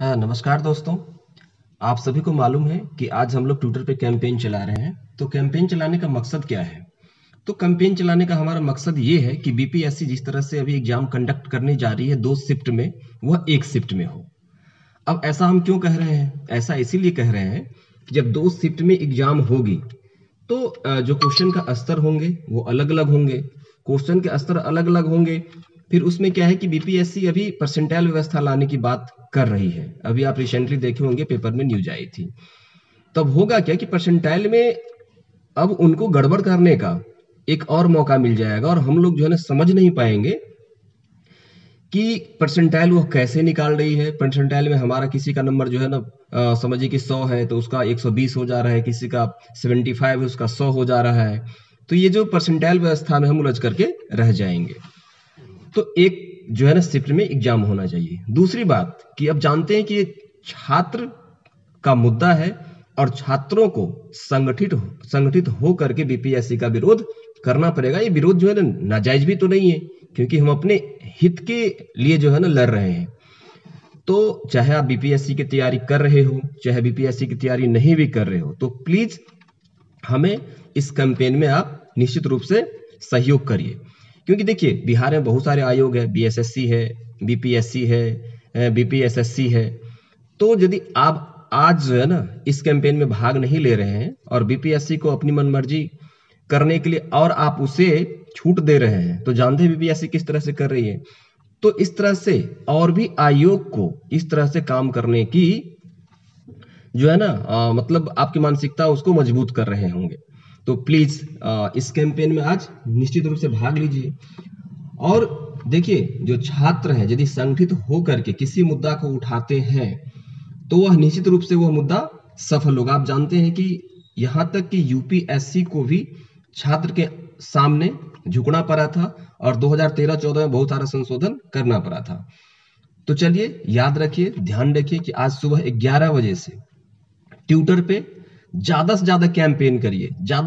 हाँ, नमस्कार दोस्तों। आप सभी को मालूम है कि आज हम लोग ट्विटर पे कैंपेन चला रहे हैं। तो कैंपेन चलाने का मकसद क्या है? तो कैंपेन चलाने का हमारा मकसद ये है कि बीपीएससी जिस तरह से अभी एग्जाम कंडक्ट करने जा रही है 2 शिफ्ट में, वह 1 शिफ्ट में हो। अब ऐसा हम क्यों कह रहे हैं? ऐसा इसीलिए कह रहे हैं कि जब 2 शिफ्ट में एग्जाम होगी तो जो क्वेश्चन का स्तर होंगे वो अलग अलग होंगे। क्वेश्चन के स्तर अलग अलग होंगे। फिर उसमें क्या है कि बीपीएससी अभी परसेंटाइल व्यवस्था लाने की बात कर रही है। अभी आप रिसेंटली देखे होंगे, पेपर में न्यूज आई थी। तब होगा क्या कि परसेंटाइल में अब उनको गड़बड़ करने का एक और मौका मिल जाएगा और हम लोग जो है ना समझ नहीं पाएंगे कि परसेंटाइल वो कैसे निकाल रही है। परसेंटाइल में हमारा किसी का नंबर जो है ना समझिए कि 100 है तो उसका 120 हो जा रहा है, किसी का 75 है उसका 100 हो जा रहा है। तो ये जो परसेंटाइल व्यवस्था में हम उलझ करके रह जाएंगे। तो एक जो है ना शिफ्ट में एग्जाम होना चाहिए। दूसरी बात कि अब जानते हैं कि ये छात्र का मुद्दा है और छात्रों को संगठित हो करके बीपीएससी का विरोध करना पड़ेगा। ये विरोध जो है ना नाजायज भी तो नहीं है, क्योंकि हम अपने हित के लिए जो है ना लड़ रहे हैं। तो चाहे आप बीपीएससी की तैयारी कर रहे हो, चाहे बीपीएससी की तैयारी नहीं भी कर रहे हो, तो प्लीज हमें इस कैंपेन में आप निश्चित रूप से सहयोग करिए। क्योंकि देखिए, बिहार में बहुत सारे आयोग है, बीएसएससी है, बीपीएससी है, बीपीएसएससी है। तो यदि आप आज जो है ना इस कैंपेन में भाग नहीं ले रहे हैं और बीपीएससी को अपनी मनमर्जी करने के लिए और आप उसे छूट दे रहे हैं, तो जानते हैं बीपीएससी किस तरह से कर रही है। तो इस तरह से और भी आयोग को इस तरह से काम करने की जो है ना मतलब आपकी मानसिकता उसको मजबूत कर रहे होंगे। तो प्लीज इस कैंपेन में आज निश्चित रूप से भाग लीजिए। और देखिए, जो छात्र हैं यदि संगठित होकर के किसी मुद्दा को उठाते हैं तो वह निश्चित रूप से वह मुद्दा सफल होगा। आप जानते हैं कि यहाँ तक कि यूपीएससी को भी छात्र के सामने झुकना पड़ा था और 2013-14 में बहुत सारा संशोधन करना पड़ा था। तो चलिए, याद रखिए, ध्यान रखिए कि आज सुबह 11 बजे से ट्विटर पे ज्यादा से ज्यादा कैंपेन करिए, ज्यादा